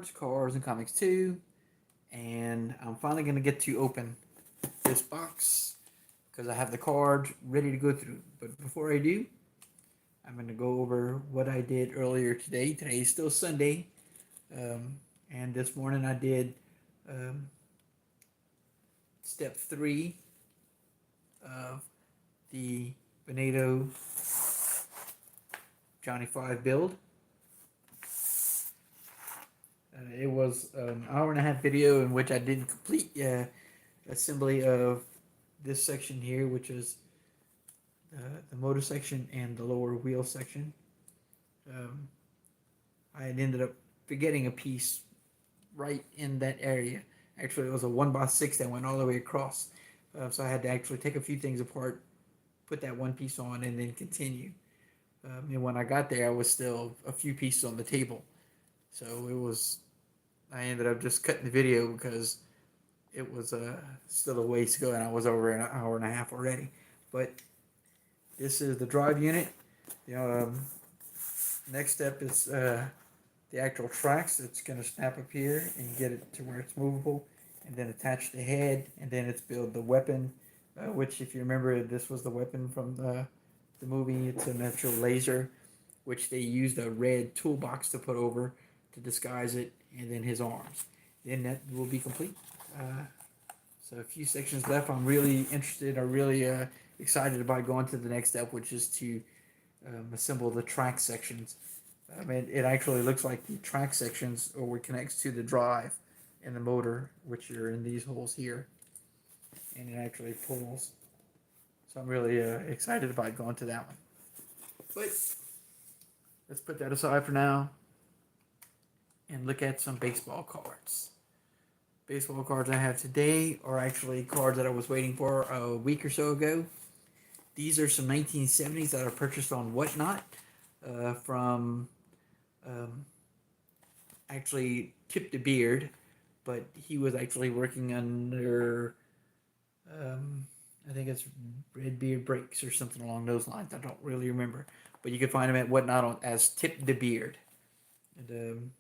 Cards and Comics 2, and I'm finally going to get to open this box because I have the cards ready to go through. But before I do, I'm going to go over what I did earlier today. Today is still Sunday, and this morning I did step 3 of the Veneto Johnny 5 build. It was an hour and a half video in which I did complete assembly of this section here, which is the motor section and the lower wheel section. I had ended up forgetting a piece right in that area. Actually, it was a 1x6 that went all the way across. So I had to actually take a few things apart, put that one piece on, and then continue. And when I got there, I was still a few pieces on the table. So I ended up just cutting the video because it was still a ways to go, and I was over an hour and a half already. But this is the drive unit. Next step is the actual tracks. It's going to snap up here and get it to where it's movable, and then attach the head, and then it's build the weapon, which, if you remember, this was the weapon from the movie. It's an actual laser, which they used a red toolbox to put over to disguise it, and then his arms. Then that will be complete. So a few sections left. I'm really interested, or really excited about going to the next step, which is to assemble the track sections. It actually looks like the track sections are what connects to the drive and the motor, which are in these holes here, and it actually pulls. So I'm really excited about going to that one. But let's put that aside for now and look at some baseball cards. Baseball cards I have today are actually cards that I was waiting for a week or so ago. These are some 1970s that I purchased on Whatnot from actually TipDaBarber, but he was actually working under I think it's Redbeard Breaks or something along those lines. I don't really remember, but you can find him at Whatnot as TipDaBarber. And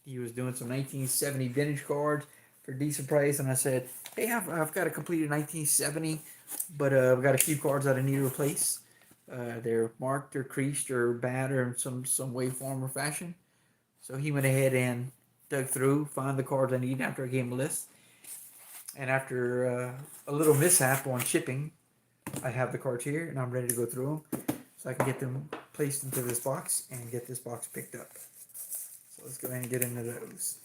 he was doing some 1970 vintage cards for a decent price, and I said, hey, I've got a completed 1970, but I've got a few cards that I need to replace. They're marked or creased or bad or in some way, form, or fashion. So he went ahead and dug through, found the cards I need after I gave him a list. And after a little mishap on shipping, I have the cards here, and I'm ready to go through them so I can get them placed into this box and get this box picked up. So let's go ahead and get into those.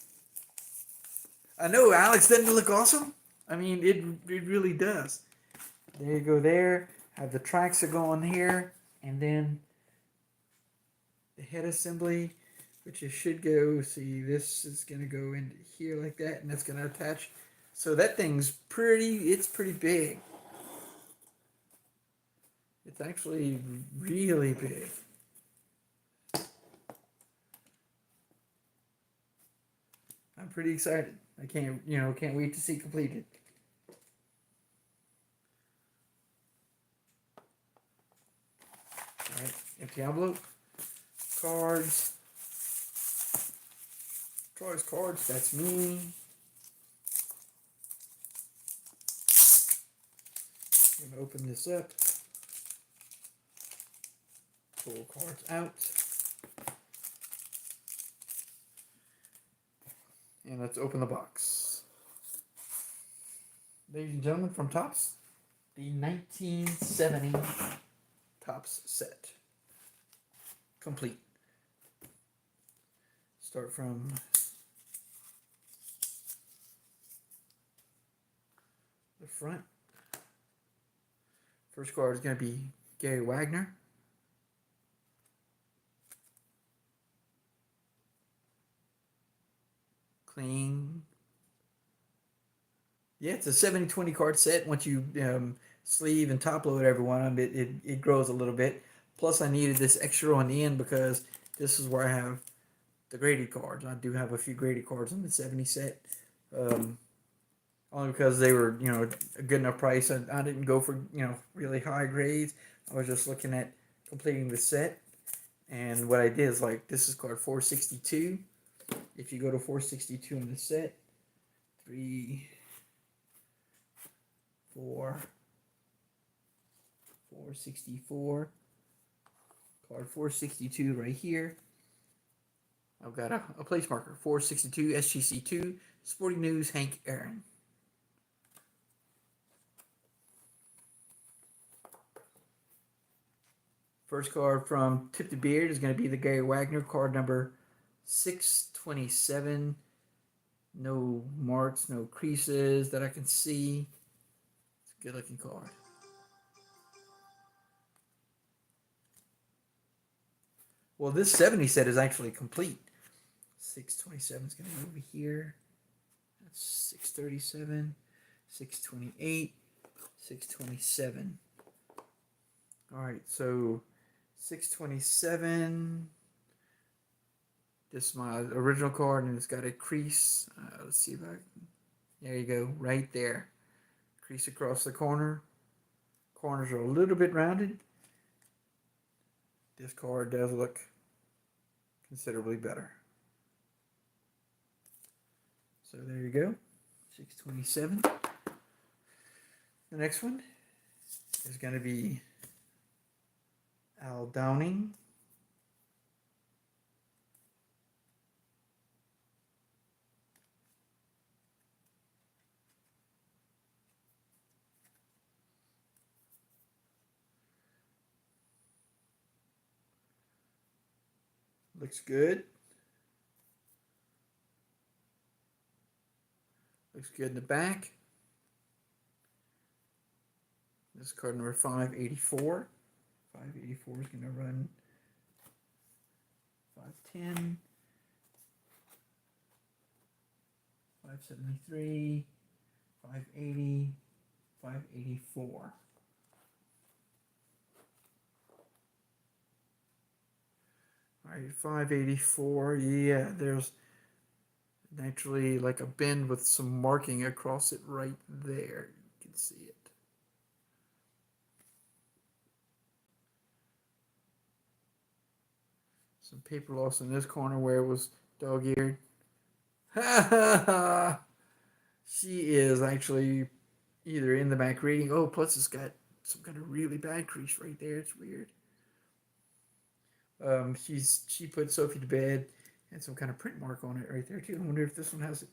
I know, Alex, doesn't it look awesome? I mean, it really does. There you go there. Have the tracks that go on here, and then the head assembly, which it should go, see, this is going to go into here like that, and that's going to attach. So that thing's it's pretty big. It's actually really big. I'm pretty excited. I can't wait to see completed. All right, empty envelope, cards, drawers, cards. That's me. I'm gonna open this up. Pull cards out. And let's open the box. Ladies and gentlemen, from Topps, the 1970 Topps set. Complete. Start from the front. First card is going to be Gary Wagner. Clean. Yeah, it's a 70-20 card set. Once you sleeve and top load every one of them, it grows a little bit. Plus, I needed this extra on the end because this is where I have the graded cards. I do have a few graded cards on the 70 set. Only because they were, a good enough price. I didn't go for, really high grades. I was just looking at completing the set. And what I did is, this is card 462. If you go to 462 in the set, 3, 4, 464, card 462 right here. I've got a place marker, 462 SGC2, Sporting News, Hank Aaron. First card from TipDaBarber is going to be the Gary Wagner, card number 627. No marks, no creases that I can see. It's a good looking card. Well, this 70 set is actually complete. 627 is going to be over here. That's 637, 628, 627. All right, so 627. This is my original card, and it's got a crease. Let's see if I can. There you go, right there. Crease across the corner. Corners are a little bit rounded. This card does look considerably better. So there you go, 627. The next one is going to be Al Downing. Looks good. Looks good in the back. This is card number 584. 584 is going to run 510, 573, 580, 584. All right, 584. Yeah, there's naturally like a bend with some marking across it right there. You can see it. Some paper loss in this corner where it was dog-eared. Ha ha ha! She is actually either in the back reading. Oh, plus it's got some kind of really bad crease right there. It's weird. She put Sophie to bed and some kind of print mark on it right there too. I wonder if this one has it.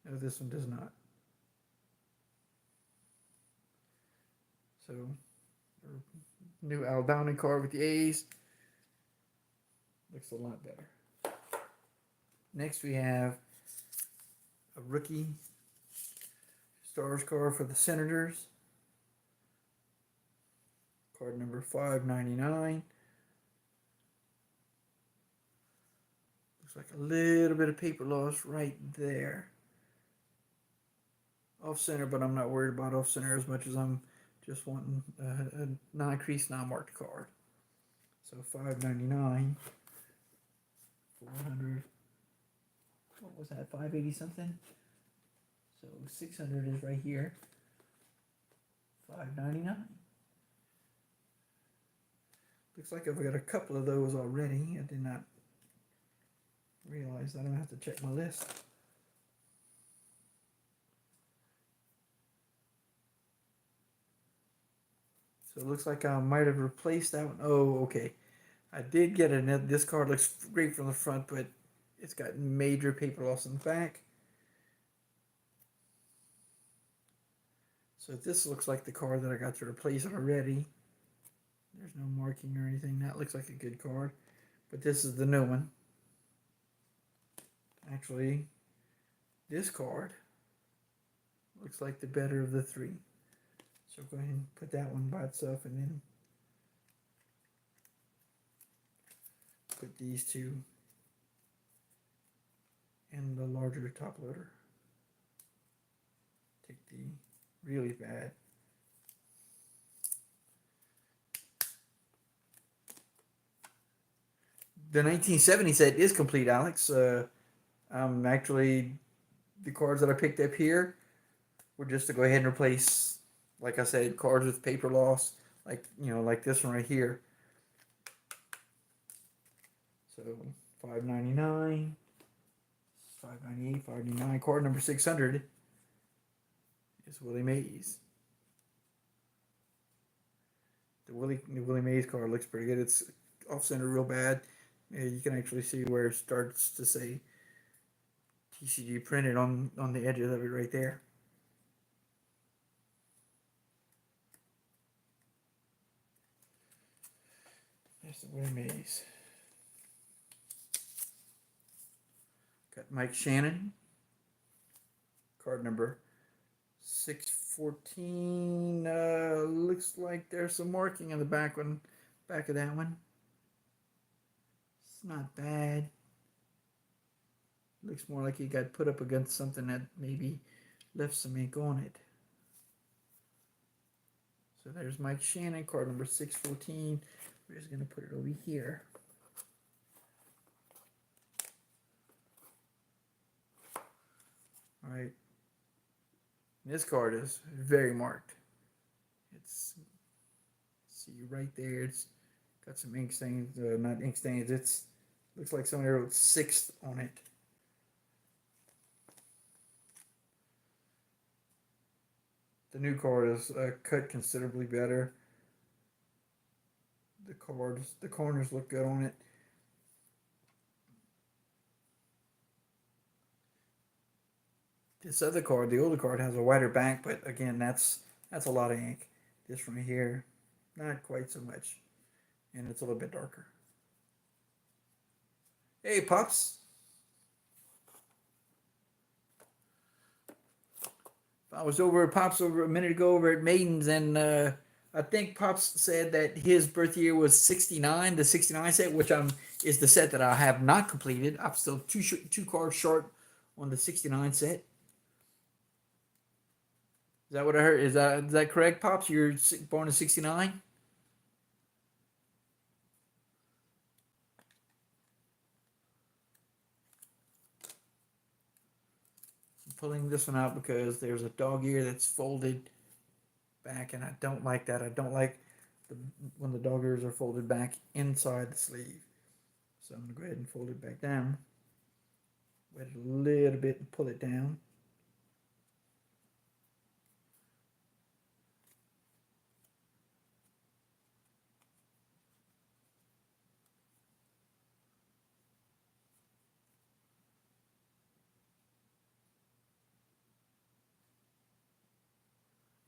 No, this one does not. So, new Al Downing card with the A's. Looks a lot better. Next we have a rookie Stars card for the Senators. Card number 599. Looks like a little bit of paper loss right there. Off center, but I'm not worried about off center as much as I'm just wanting a non-crease, non-marked card. So 599. 400. What was that? 580 something. So 600 is right here. 599. Looks like I've got a couple of those already. I did not realize that. I don't have to check my list. So it looks like I might have replaced that one. Oh, okay. I did get a net. This card looks great from the front, but it's got major paper loss in the back. So this looks like the card that I got to replace already. There's no marking or anything. That looks like a good card. But this is the new one. Actually, this card looks like the better of the three. So go ahead and put that one by itself and then put these two and the larger top loader. Take the really bad. The 1970 set is complete, Alex. Actually, the cards that I picked up here were just to go ahead and replace, like I said, cards with paper loss, like like this one right here. So $5.99. 598, 599. Card number 600 is Willie Mays. The Willie Mays card looks pretty good. It's off center real bad. Yeah, you can actually see where it starts to say TCG printed on the edges of it right there. There's the Willie Mays. Got Mike Shannon. Card number 614. Looks like there's some marking on the back of that one. It's not bad. Looks more like he got put up against something that maybe left some ink on it. So there's Mike Shannon, card number 614. We're just going to put it over here. All right. This card is very marked. It's, see right there, it's got some ink stains, not ink stains, it's looks like somebody wrote 6th on it. The new card is cut considerably better. The corners look good on it. This other card, the older card, has a wider back, but again, that's a lot of ink. This from here, not quite so much, and it's a little bit darker. Hey, Pops. I was over at Pops over a minute ago over at Maiden's, and I think Pops said that his birth year was 69, the 69 set, which is the set that I have not completed. I'm still two cards short on the 69 set. Is that what I heard? Is that correct, Pops? You're born in 69? I'm pulling this one out because there's a dog ear that's folded back, and I don't like that. I don't like when the dog ears are folded back inside the sleeve. So I'm going to go ahead and fold it back down. Wet it a little bit and pull it down.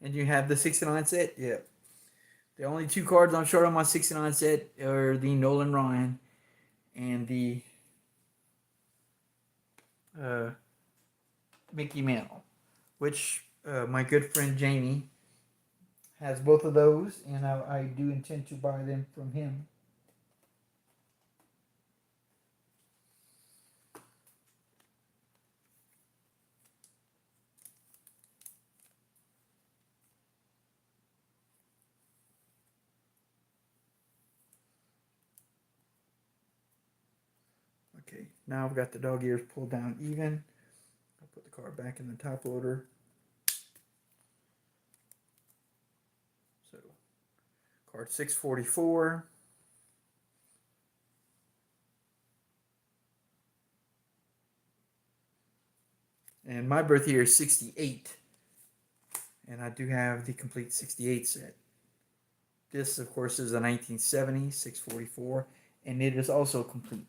And you have the 69 set? Yeah. The only two cards I'm short on my 69 set are the Nolan Ryan and the Mickey Mantle, which my good friend Jamie has both of those, and I do intend to buy them from him. Okay, now I've got the dog ears pulled down even. I'll put the card back in the top loader. So, card 644. And my birth year is 68. And I do have the complete 68 set. This, of course, is a 1970, 644. And it is also complete.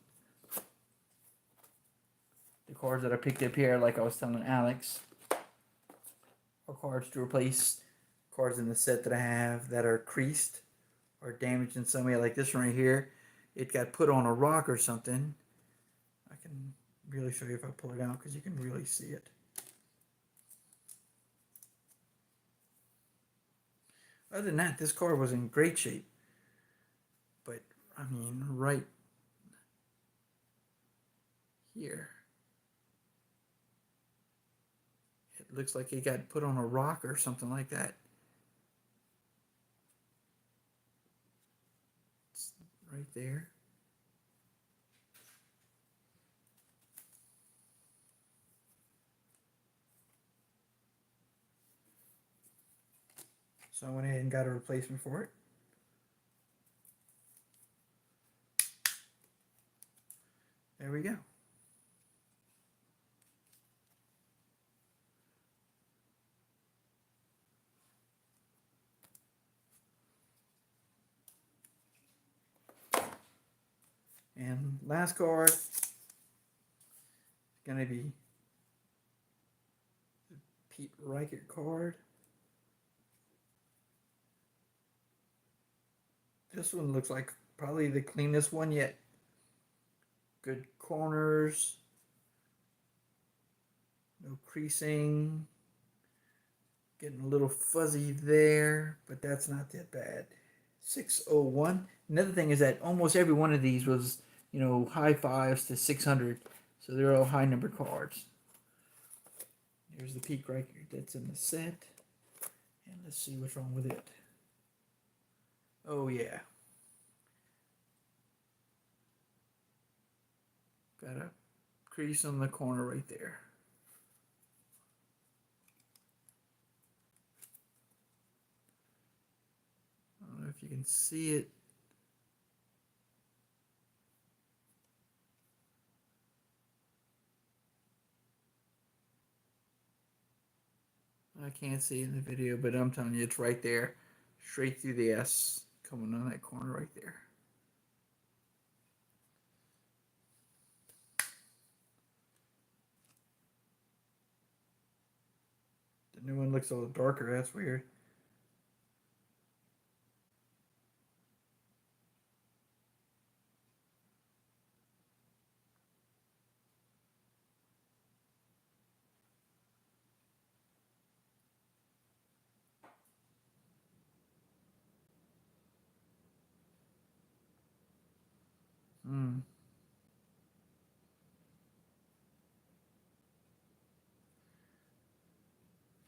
The cards that I picked up here, like I was telling Alex, are cards to replace cards in the set that I have that are creased or damaged in some way. Like this one right here, it got put on a rock or something. I can really show you if I pull it out because you can really see it. Other than that, this card was in great shape. But, I mean, right here, it looks like it got put on a rock or something like that. It's right there. So I went ahead and got a replacement for it. There we go. And last card is going to be the Pete Reichert card. This one looks like probably the cleanest one yet. Good corners. No creasing. Getting a little fuzzy there, but that's not that bad. 601. Another thing is that almost every one of these was, high fives to 600. So they're all high number cards. Here's the peak right here that's in the set. And let's see what's wrong with it. Oh, yeah. Got a crease on the corner right there. I don't know if you can see it. I can't see it in the video, but I'm telling you, it's right there. Straight through the S, coming on that corner right there. The new one looks a little darker. That's weird.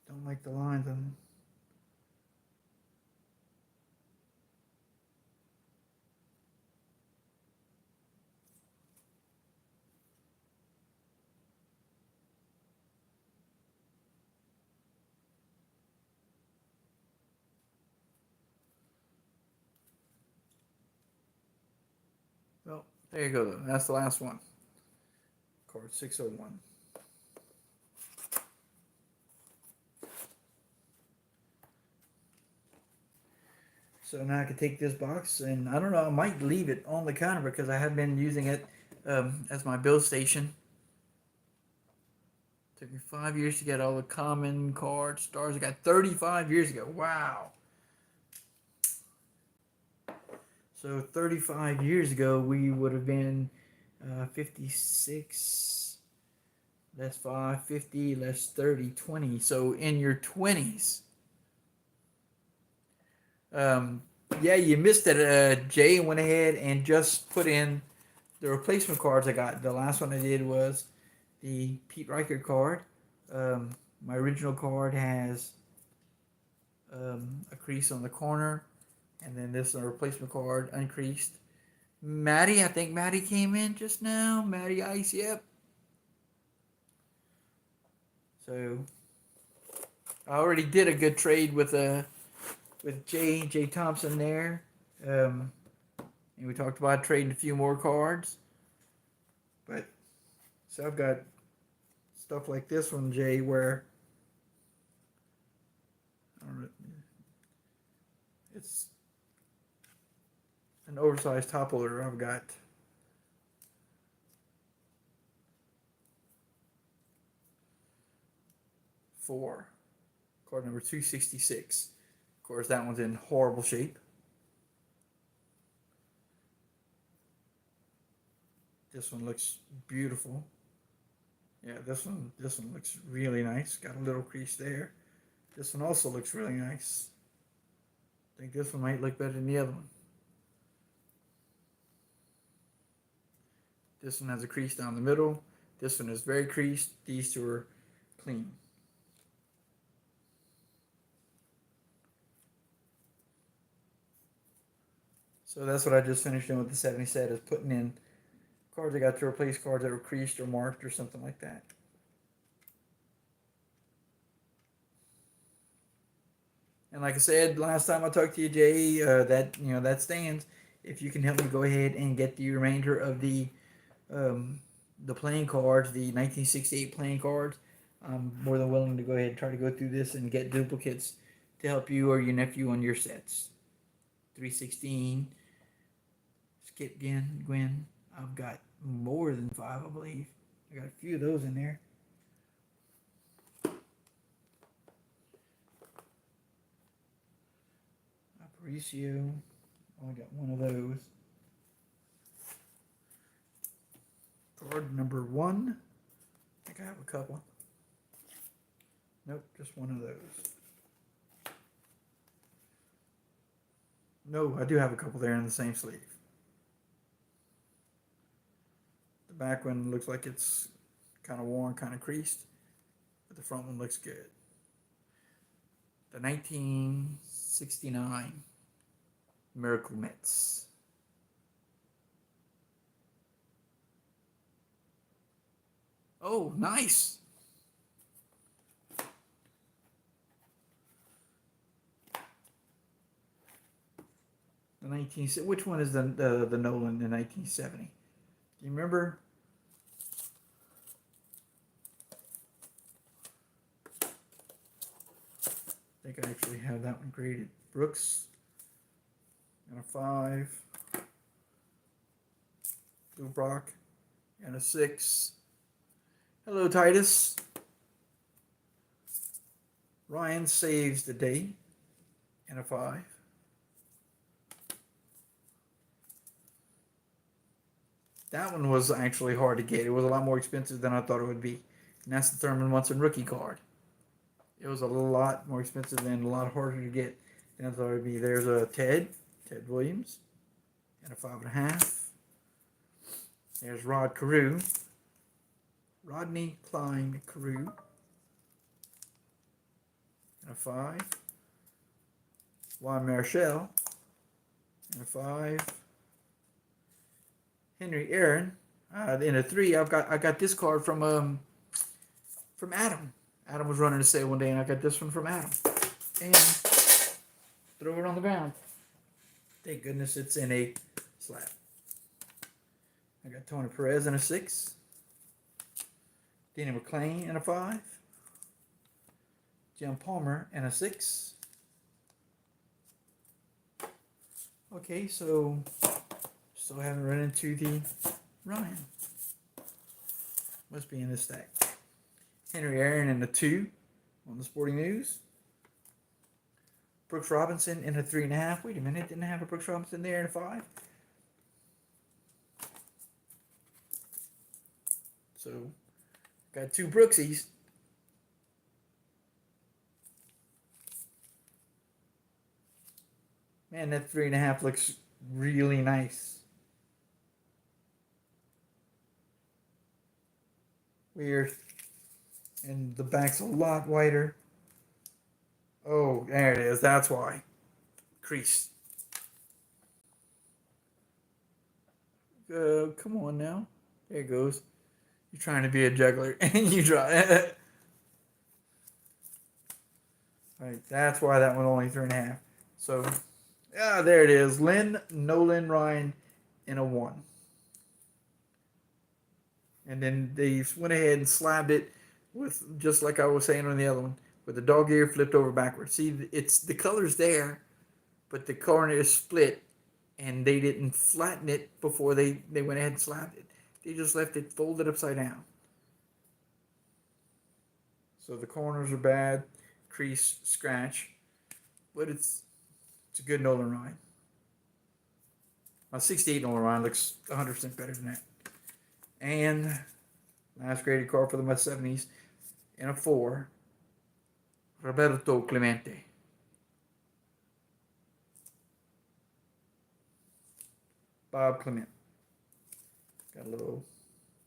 Don't like the lines on Well, there you go, though. That's the last one. Card 601. So now I can take this box, and I don't know, I might leave it on the counter because I have been using it as my bill station. Took me 5 years to get all the common cards, stars. I got 35 years ago. Wow. So 35 years ago, we would have been 56, less 5, 50, less 30, 20. So in your 20s. Yeah, you missed it. Jay went ahead and just put in the replacement cards I got. The last one I did was the Pete Reichert card. My original card has a crease on the corner, and then this is a replacement card, uncreased. Maddie, I think Maddie came in just now. Maddie Ice, yep. So I already did a good trade with Jay Thompson there. And we talked about trading a few more cards. But so I've got stuff like this one, Jay, where I don't know, it's an oversized top loader. I've got four. Card number 266. Of course, that one's in horrible shape. This one looks beautiful. Yeah, this one looks really nice. Got a little crease there. This one also looks really nice. I think this one might look better than the other one. This one has a crease down the middle. This one is very creased. These two are clean. So that's what I just finished doing with the 70 set, is putting in cards I got to replace cards that were creased or marked or something like that. And like I said last time I talked to you, Jay, that stands. If you can help me go ahead and get the remainder of the playing cards, the 1968 playing cards, I'm more than willing to go ahead and try to go through this and get duplicates to help you or your nephew on your sets. 316, Skip Gwen, I've got more than 5, I believe. I got a few of those in there. Aparicio. Only got one of those. Card number 1. I think I have a couple. Nope, just one of those. No, I do have a couple there in the same sleeve. The back one looks like it's kind of worn, kind of creased, but the front one looks good. The 1969 Miracle Mets. Oh, nice. Which one is the Nolan in 1970? Do you remember? I think I actually have that one graded. Brooks and a 5. Dubrock and a 6. Hello, Titus. Ryan saves the day and a 5. That one was actually hard to get. It was a lot more expensive than I thought it would be. And that's the Thurman Munson rookie card. It was a lot more expensive and a lot harder to get than I thought it would be. There's a Ted Williams, and a 5.5. There's Rodney Klein Carew, and a 5. Juan Marshall, and a 5. Henry Aaron, in a 3. I got this card from Adam. Adam was running a sale one day, and I got this one from Adam. And throw it on the ground. Thank goodness it's in a slab. I got Tony Perez in a 6. Danny McClain in a 5. Jim Palmer in a 6. Okay, so still haven't run into the Ryan. Must be in this stack. Henry Aaron in a 2 on the Sporting News. Brooks Robinson in a 3.5. Wait a minute, didn't I have a Brooks Robinson there in a 5? So, got 2 Brooksies. Man, that 3.5 looks really nice. Weird. And the back's a lot wider. Oh, there it is. That's why. Crease. Come on now. There it goes. You're trying to be a juggler, and you try. Right, that's why that one only 3.5. So, yeah, there it is. Nolan Ryan in a 1. And then they went ahead and slabbed it with, just like I was saying on the other one, with the dog ear flipped over backwards. See, it's the color's there, but the corner is split, and they didn't flatten it before they went ahead and slabbed it. They just left it folded upside down. So the corners are bad, crease, scratch, but it's a good Nolan Ryan. My 68 Nolan Ryan looks 100% better than that. And last graded card for the Mets 70s in a 4. Roberto Clemente. Bob Clement. Got a little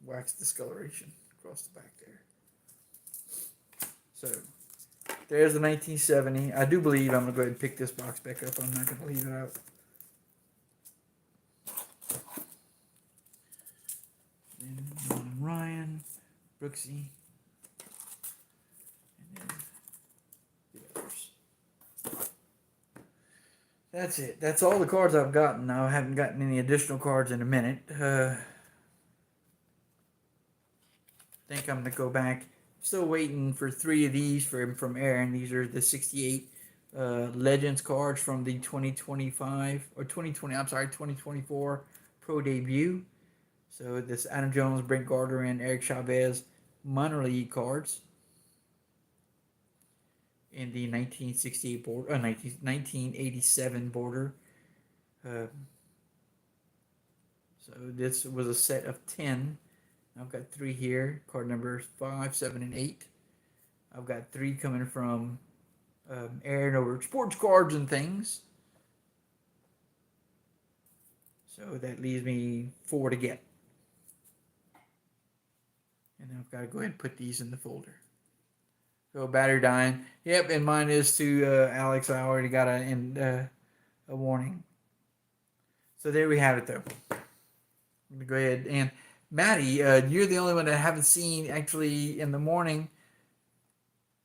wax discoloration across the back there. So there's the 1970. I do believe I'm going to go ahead and pick this box back up. I'm not going to leave it out. Then Ryan, Brooksy, and then the others. That's it. That's all the cards I've gotten. Now I haven't gotten any additional cards in a minute. I think I'm going to go back. Still waiting for 3 of these from Aaron. These are the 68 Legends cards from the 2024 Pro Debut. So this Adam Jones, Brent Gardner, and Eric Chavez minor league cards in the 1968 border, 1987 border. Uh, so this was a set of 10. I've got 3 here, card numbers 5, 7, and 8. I've got 3 coming from Aaron over at Sports Cards and Things. So that leaves me 4 to get. And I've got to go ahead and put these in the folder. So battery dying. Yep, and mine is to Alex. I already got a warning. So there we have it, though. I'm going to go ahead. And Maddie, you're the only one that I haven't seen actually in the morning.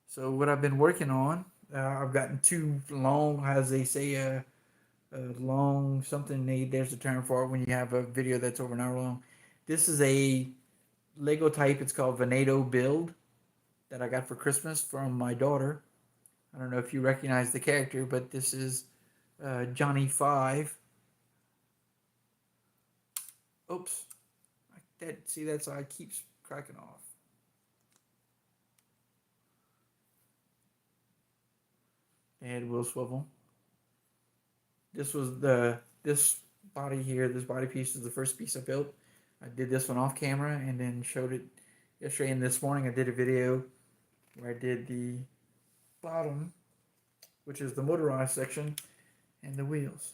So what I've been working on, I've gotten 2 long, as they say, long something. There's a term for it when you have a video that's over an hour long. This is a Lego type. It's called Venato build that I got for Christmas from my daughter. I don't know if you recognize the character, but this is Johnny 5. Oops. That's how it keeps cracking off. The head will swivel. This body here, this body piece is the first piece I built. I did this one off camera and then showed it yesterday, and this morning I did a video where I did the bottom, which is the motorized section, and the wheels.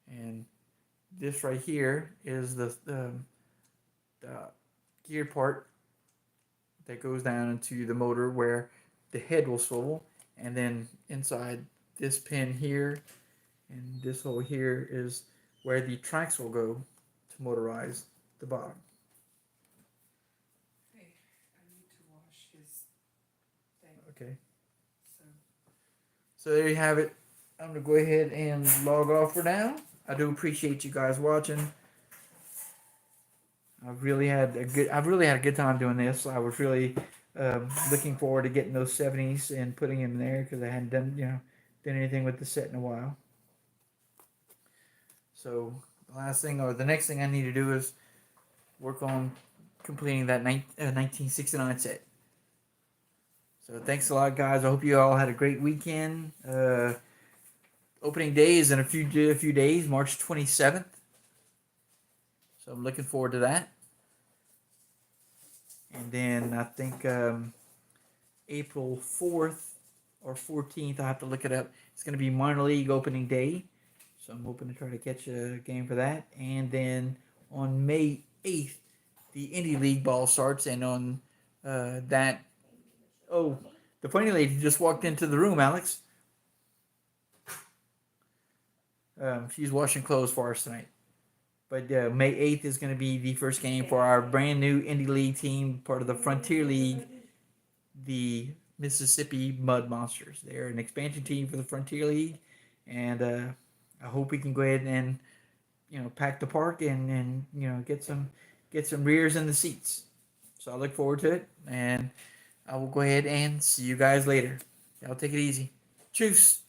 And this right here is the gear part that goes down into the motor where the head will swivel, and then inside this pin here and this hole here is where the tracks will go to motorize the bottom. Hey, I need to wash his thing. Okay. So there you have it. I'm gonna go ahead and log off for now. I do appreciate you guys watching. I've really had a good time doing this. I was really looking forward to getting those 70s and putting them in there because I hadn't done anything with the set in a while. So the next thing I need to do is work on completing that 1969 set. So thanks a lot, guys. I hope you all had a great weekend. Opening day is in a few days, March 27th. So I'm looking forward to that. And then I think April 4th or 14th, I have to look it up. It's going to be minor league opening day. So I'm hoping to try to catch a game for that. And then on May 8th, the Indie League ball starts. And on the funny lady just walked into the room, Alex. She's washing clothes for us tonight. But May 8th is going to be the first game for our brand new Indie League team, part of the Frontier League, the Mississippi Mud Monsters. They're an expansion team for the Frontier League, and I hope we can go ahead and pack the park and get some rears in the seats. So I look forward to it, and I will go ahead and see you guys later. Y'all take it easy. Cheers.